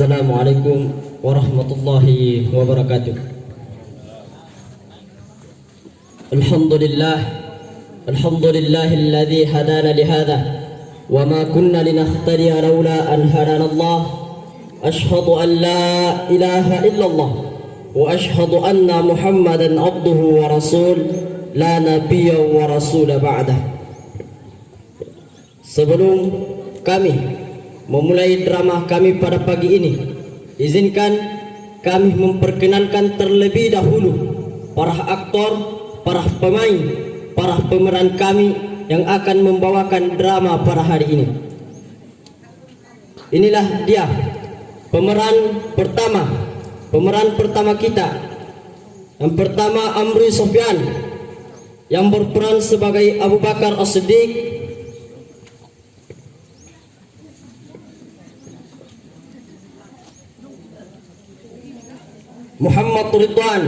Assalamualaikum warahmatullahi wabarakatuh. Alhamdulillahilladzi hadana lihadza wa ma kunna linahtadiya laula an hadana Allah. Ashhadu an la ilaha illallah wa ashhadu anna Muhammadan abduhu wa rasul la nabiyya wa rasula ba'dah. Sebelum kami memulai drama kami pada pagi ini, izinkan kami memperkenalkan terlebih dahulu para aktor, para pemain, para pemeran kami yang akan membawakan drama pada hari ini. Inilah dia pemeran pertama kita. Yang pertama, Amri Sofyan yang berperan sebagai Abu Bakar As-Siddiq. Muhammad Ridwan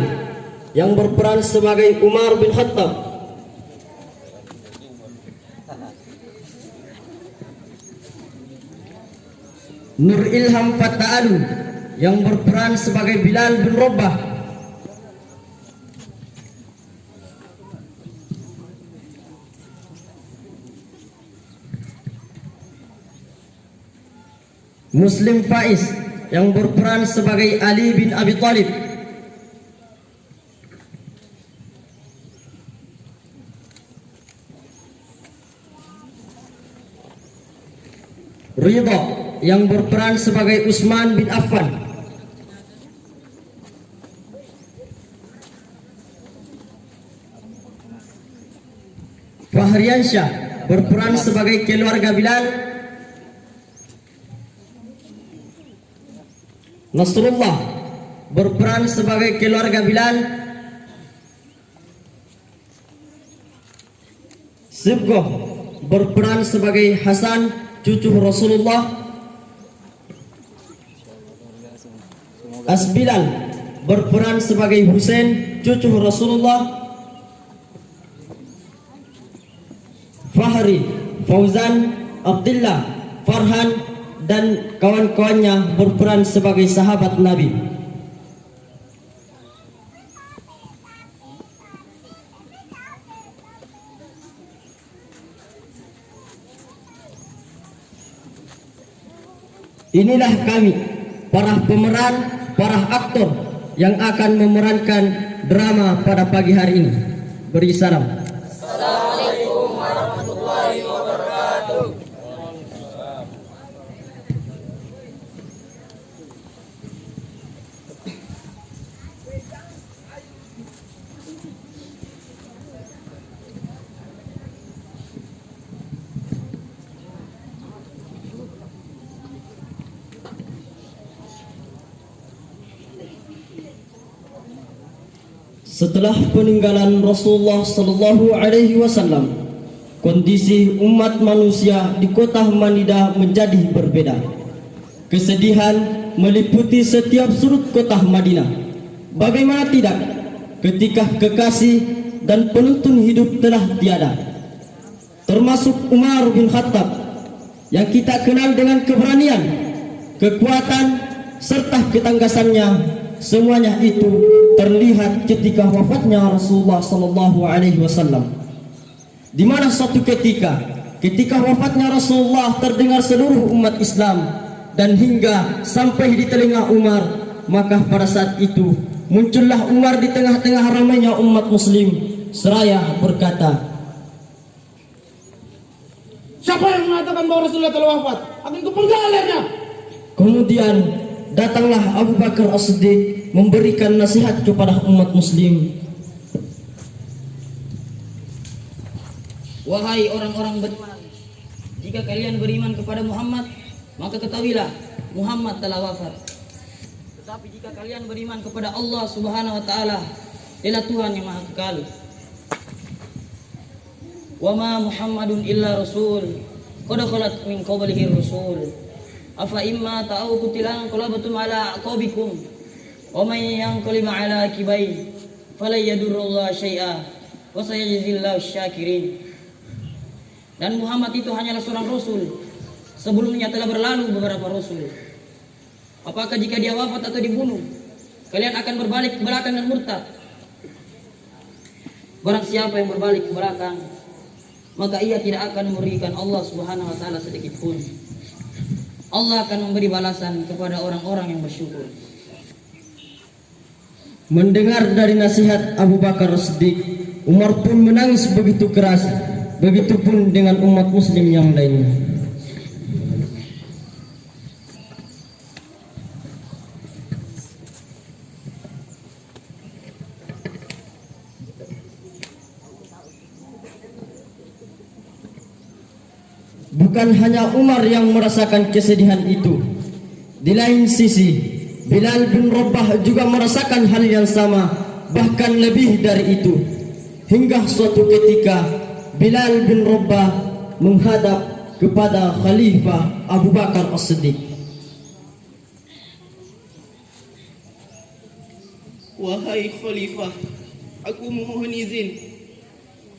yang berperan sebagai Umar bin Khattab. Nur Ilham Fattaalu yang berperan sebagai Bilal bin Rabah. Muslim Faiz yang berperan sebagai Ali bin Abi Thalib. Ridha yang berperan sebagai Utsman bin Affan. Fahriansyah berperan sebagai keluarga Bilal. Nasrullah berperan sebagai keluarga Bilal. Sibgoh berperan sebagai Hasan, cucu Rasulullah. Asbilal berperan sebagai Husain, cucu Rasulullah. Fahri, Fauzan, Abdullah, Farhan dan kawan-kawannya berperan sebagai sahabat Nabi. Inilah kami, para pemeran, para aktor yang akan memerankan drama pada pagi hari ini. Beri salam. Assalamualaikum warahmatullahi wabarakatuh. Setelah peninggalan Rasulullah Sallallahu Alaihi Wasallam, kondisi umat manusia di kota Manidah menjadi berbeda. Kesedihan meliputi setiap sudut kota Madinah. Bagaimana tidak ketika kekasih dan penuntun hidup telah tiada, termasuk Umar bin Khattab yang kita kenal dengan keberanian, kekuatan serta ketanggasannya. Semuanya itu terlihat ketika wafatnya Rasulullah Sallallahu Alaihi Wasallam, di mana suatu ketika wafatnya Rasulullah terdengar seluruh umat Islam dan hingga sampai di telinga Umar. Maka pada saat itu muncullah Umar di tengah-tengah ramainya umat Muslim seraya berkata, siapa yang mengatakan bahwa Rasulullah telah wafat? Akan kupenggal lehernya. Kemudian datanglah Abu Bakar As-Siddiq memberikan nasihat kepada umat Muslim. Wahai orang-orang beriman, jika kalian beriman kepada Muhammad, maka ketahuilah Muhammad telah wafat. Tetapi jika kalian beriman kepada Allah Subhanahu wa taala, ialah Tuhan yang Maha Kekal. Wa ma Muhammadun illa rasul, qad khalat min qablihi rusul. Afa imma ta'u qutilan qalabatum ala aqabikum wa may yanqalib ala akibai fala yadurrullaha syai'a wa sayajzillahu syakirin. Dan Muhammad itu hanyalah seorang rasul. Sebelumnya telah berlalu beberapa rasul. Apakah jika dia wafat atau dibunuh, kalian akan berbalik ke belakang dan murtad? Barang siapa yang berbalik ke belakang, maka ia tidak akan memberikan Allah Subhanahu wa taala sedikit pun. Allah akan memberi balasan kepada orang-orang yang bersyukur. Mendengar dari nasihat Abu Bakar As-Siddiq, Umar pun menangis begitu keras. Begitupun dengan umat muslim yang lainnya. Bukan hanya Umar yang merasakan kesedihan itu. Di lain sisi, Bilal bin Rabah juga merasakan hal yang sama, bahkan lebih dari itu. Hingga suatu ketika Bilal bin Rabah menghadap kepada Khalifah Abu Bakar As-Siddiq. Wahai Khalifah, aku memohon izin.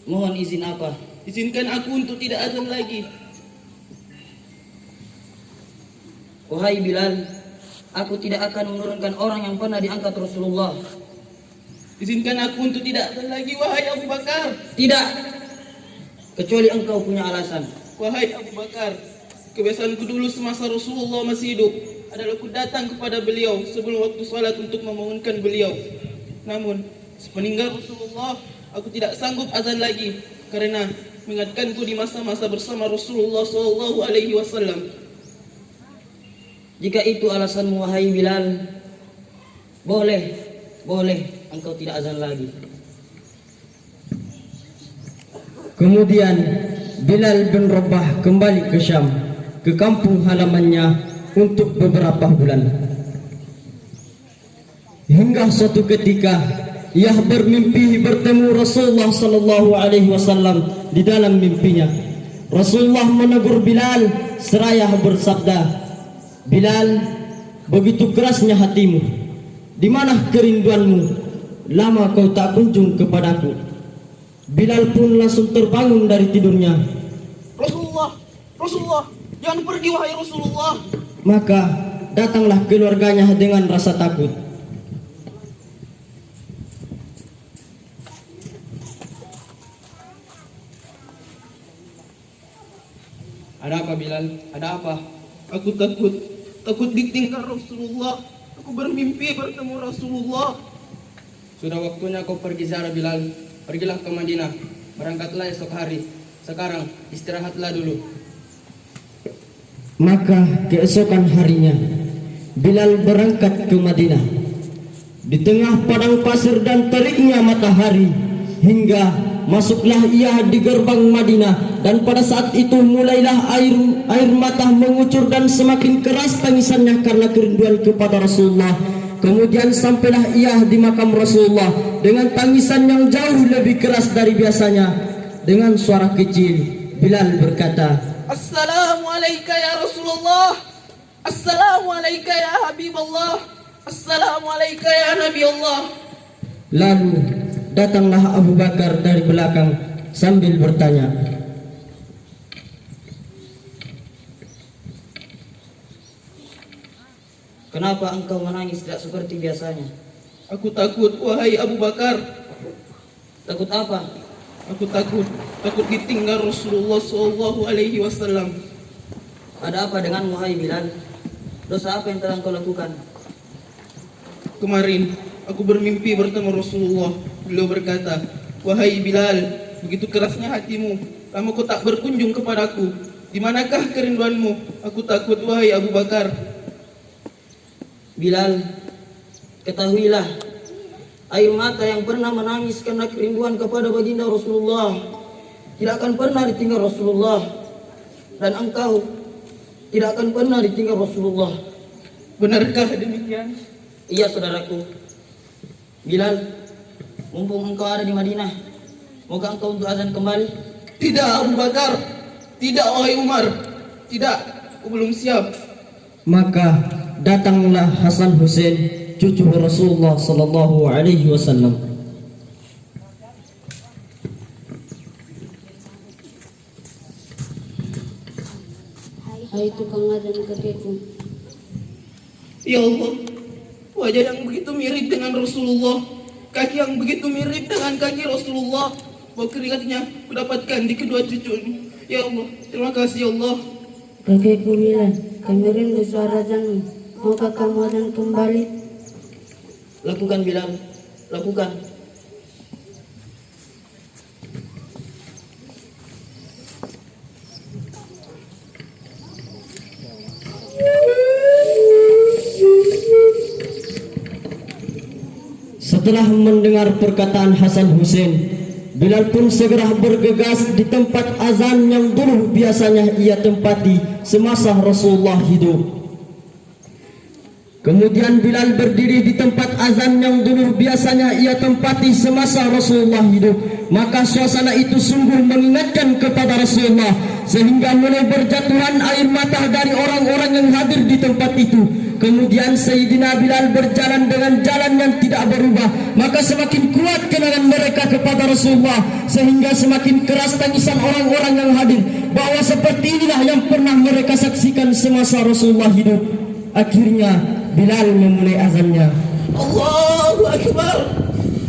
Mohon izin apa? Izinkan aku untuk tidak azan lagi. Wahai Bilal, aku tidak akan menurunkan orang yang pernah diangkat Rasulullah. Izinkan aku untuk tidak azan lagi, wahai Abu Bakar. Tidak, kecuali engkau punya alasan. Wahai Abu Bakar, kebiasaanku dulu semasa Rasulullah masih hidup adalah aku datang kepada beliau sebelum waktu salat untuk memohonkan beliau. Namun, sepeninggal Rasulullah, aku tidak sanggup azan lagi karena mengingatkanku di masa-masa bersama Rasulullah SAW. Jika itu alasanmu wahai Bilal, boleh engkau tidak azan lagi. Kemudian Bilal bin Rabah kembali ke Syam, ke kampung halamannya untuk beberapa bulan. Hingga suatu ketika ia bermimpi bertemu Rasulullah sallallahu alaihi wasallam. Di dalam mimpinya Rasulullah menegur Bilal seraya bersabda, "Bilal, begitu kerasnya hatimu. Di mana kerinduanmu? Lama kau tak kunjung kepadaku." Bilal pun langsung terbangun dari tidurnya. Rasulullah, jangan pergi wahai Rasulullah. Maka datanglah keluarganya dengan rasa takut. Ada apa Bilal? Ada apa? Aku takut ditinggal Rasulullah. Aku bermimpi bertemu Rasulullah. Sudah waktunya kau pergi ziarah Bilal. Pergilah ke Madinah. Berangkatlah esok hari. Sekarang istirahatlah dulu. Maka keesokan harinya Bilal berangkat ke Madinah. Di tengah padang pasir dan teriknya matahari, hingga masuklah ia di gerbang Madinah. Dan pada saat itu mulailah air mata mengucur dan semakin keras tangisannya karena kerinduan kepada Rasulullah. Kemudian sampailah ia di makam Rasulullah dengan tangisan yang jauh lebih keras dari biasanya. Dengan suara kecil Bilal berkata, Assalamualaikum ya Rasulullah. Assalamualaikum ya Habiballah. Assalamualaikum ya Nabi Allah. Lalu datanglah Abu Bakar dari belakang sambil bertanya, Kenapa engkau menangis tidak seperti biasanya? Aku takut wahai Abu Bakar. Takut apa? Aku takut ditinggal Rasulullah SAW. Ada apa dengan wahai Bilal? Dosa apa yang telah engkau lakukan? Kemarin aku bermimpi bertemu Rasulullah. Beliau berkata, wahai Bilal, begitu kerasnya hatimu, lama kau tak berkunjung kepadaku. Di manakah kerinduanmu? Aku takut wahai Abu Bakar. Bilal, ketahuilah, air mata yang pernah menangis karena kerinduan kepada baginda Rasulullah tidak akan pernah ditinggal Rasulullah, dan engkau tidak akan pernah ditinggal Rasulullah. Benarkah demikian? Iya saudaraku. Bilal, mumpung engkau ada di Madinah, moga engkau untuk azan kembali. Tidak Abu Bakar. Tidak wahai Umar. Tidak, aku belum siap. maka datanglah Hasan Hussein, cucu Rasulullah sallallahu alaihi wasallam. Hai tukang azan kakekku, Ya Allah, wajah yang begitu mirip dengan Rasulullah, kaki yang begitu mirip dengan kaki Rasulullah, bau keringatnya kudapatkan di kedua cucunya. Ya Allah, terima kasih ya Allah. Kakekku Bilal, kami rindu suara azanmu. Maukah kamu azan kembali? Lakukan Bilal, lakukan. Setelah mendengar perkataan Hasan Hussein, Bilal pun segera bergegas di tempat azan yang dulu biasanya ia tempati semasa Rasulullah hidup. Kemudian Bilal berdiri di tempat azan yang dulu biasanya ia tempati semasa Rasulullah hidup. Maka suasana itu sungguh mengingatkan kepada Rasulullah, sehingga mulai berjatuhan air mata dari orang-orang yang hadir di tempat itu. Kemudian Sayyidina Bilal berjalan dengan jalan yang tidak berubah, maka semakin kuat kenangan mereka kepada Rasulullah, sehingga semakin keras tangisan orang-orang yang hadir, bahwa seperti inilah yang pernah mereka saksikan semasa Rasulullah hidup. Akhirnya Bilal memulai azannya. Allahu Akbar,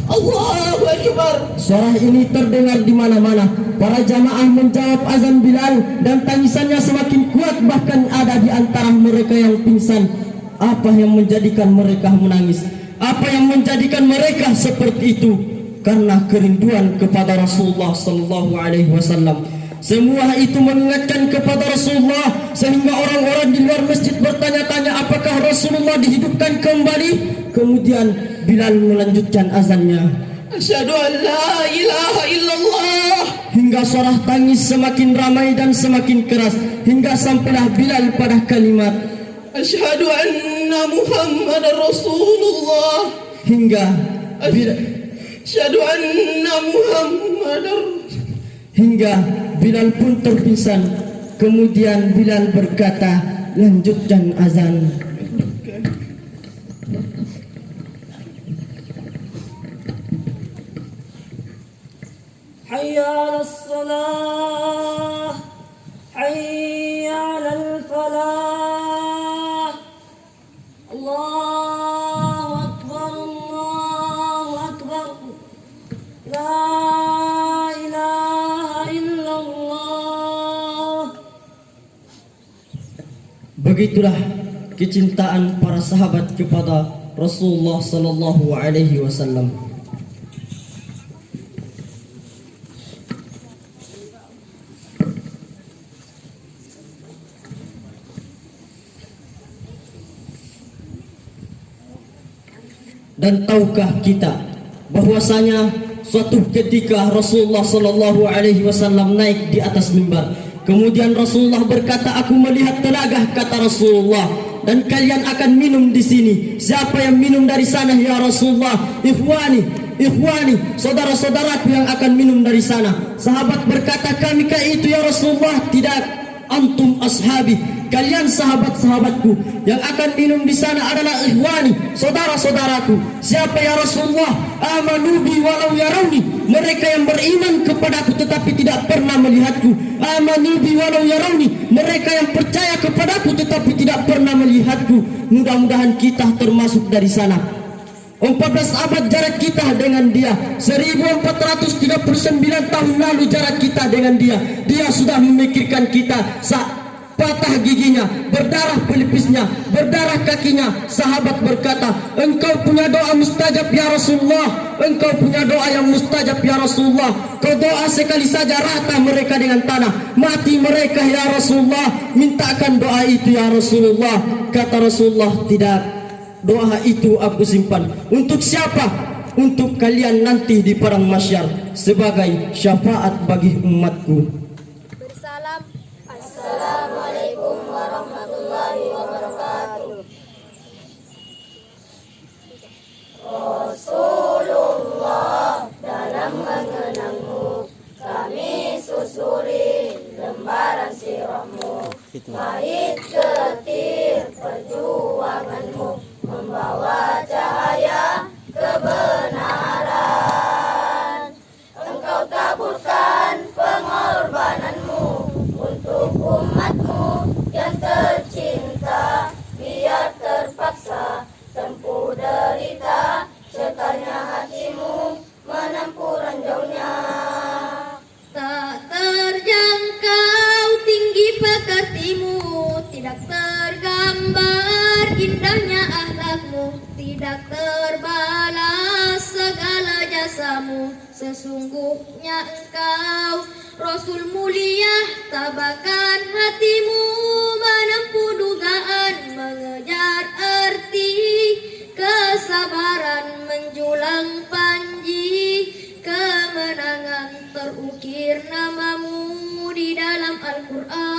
Allahu Akbar. Suara ini terdengar di mana-mana. Para jamaah menjawab azan Bilal dan tangisannya semakin kuat, bahkan ada di antara mereka yang pingsan. Apa yang menjadikan mereka menangis? Apa yang menjadikan mereka seperti itu? Karena kerinduan kepada Rasulullah sallallahu alaihi wasallam. Semua itu mengingatkan kepada Rasulullah, sehingga orang-orang di luar masjid bertanya-tanya apakah Rasulullah dihidupkan kembali. Kemudian Bilal melanjutkan azannya. Asyhadu an la ilaha illallah. Hingga suara tangis semakin ramai dan semakin keras, hingga sampailah Bilal pada kalimat Asyhadu anna Muhammadar Rasulullah. hingga Bilal, Asyhadu anna Muhammadar. hingga Bilal pun terpingsan. Kemudian Bilal berkata, lanjutkan azan. Hayya 'alas salah, hayya 'alal falah. Allahu akbar, Allahu akbar. La ilaha illallah. Begitulah kecintaan para sahabat kepada Rasulullah sallallahu alaihi wasallam. Dan tahukah kita bahwasanya suatu ketika Rasulullah sallallahu alaihi wasallam naik di atas mimbar. Kemudian Rasulullah berkata, aku melihat telaga, kata Rasulullah, dan kalian akan minum di sini. Siapa yang minum dari sana ya Rasulullah? Ikhwani, saudara-saudaraku yang akan minum dari sana. Sahabat berkata, kami kah itu ya Rasulullah? Tidak, antum ashabi, kalian sahabat-sahabatku. Yang akan minum di sana adalah ikhwani, saudara-saudaraku. Siapa ya Rasulullah? Amanu bi walau yarawni, mereka yang beriman kepadaku tetapi tidak pernah melihatku. Amanu bi walau yarawni, mereka yang percaya kepadaku tetapi tidak pernah melihatku. Mudah-mudahan kita termasuk dari sana. 14 abad jarak kita dengan dia, 1439 tahun lalu jarak kita dengan dia. Dia sudah memikirkan kita saat patah giginya, berdarah pelipisnya, berdarah kakinya. Sahabat berkata, engkau punya doa mustajab ya Rasulullah, engkau punya doa yang mustajab ya Rasulullah. Kau doa sekali saja rata mereka dengan tanah, mati mereka ya Rasulullah. Mintakan doa itu ya Rasulullah. Kata Rasulullah, tidak, doa itu aku simpan. Untuk siapa? Untuk kalian nanti di padang mahsyar sebagai syafaat bagi umatku. Bersalam. Assalamualaikum warahmatullahi wabarakatuh. Rasulullah, dalam mengenangmu kami susuri lembaran sirahmu. Pahit getir perjuanganmu membawa cahaya kebenaran. Engkau taburkan pengorbanan tidak tergambar indahnya akhlakmu, tidak terbalas segala jasamu. Sesungguhnya engkau Rasul mulia, tabakan hatimu menempuh dugaan, mengejar arti kesabaran menjulang panji kemenangan. Terukir namamu di dalam Al-Quran.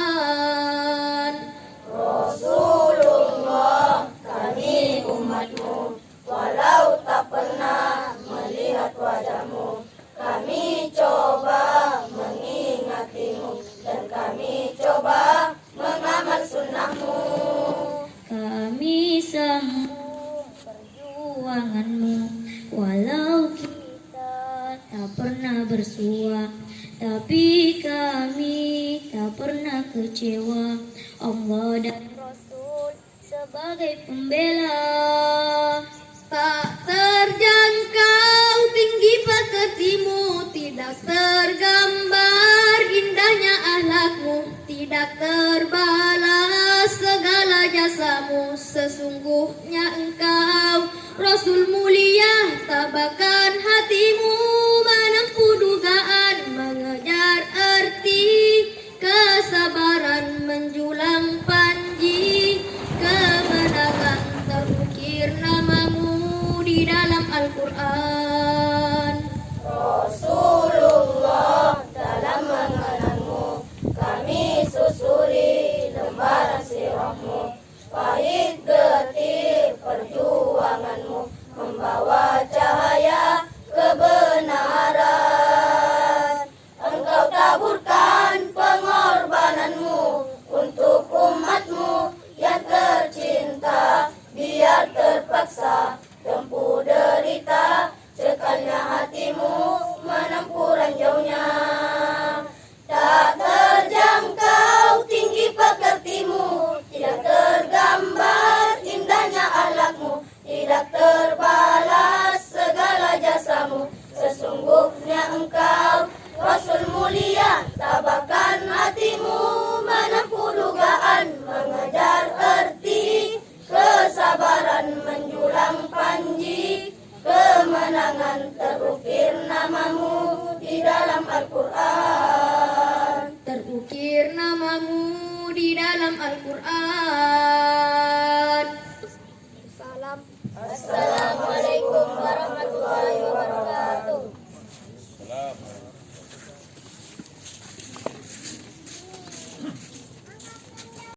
Rasulullah, kami umatmu, walau tak pernah melihat wajahmu, kami coba mengingatimu dan kami coba mengamal sunnahmu. Kami sambung perjuanganmu, walau kita tak pernah bersua, tapi kami tak pernah kecewa. Allah dan Rasul sebagai pembela. Tak terjangkau tinggi pekertimu, tidak tergambar indahnya akhlakmu, tidak terbalas segala jasamu. Sesungguhnya engkau Rasul mulia, tabakan hatimu menempuh dugaan, mengejar arti kesabaran menjulang panji kemenangan. Terukir namamu di dalam Al-Quran. Rasulullah, dalam mengenangmu kami susuri lembaran sirahmu. Pahit getir perjuanganmu membawa cahaya kebenaran. Engkau taburkan pengorbananmu untuk umatmu yang tercinta, biar terpaksa tempuh derita, cekalnya hatimu menempuh ranjaunya. Tak terjangkau tinggi pekertimu, tidak tergambar indahnya akhlakmu, tidak terbalas segala jasamu. Sesungguhnya engkau Rasul mulia, tabakan hatimu menempuh dugaan, mengejar erti kesabaran menjulang panji kemenangan. Terukir namamu di dalam Al-Quran. Terukir namamu di dalam Al-Quran. Assalamualaikum warahmatullahi wabarakatuh.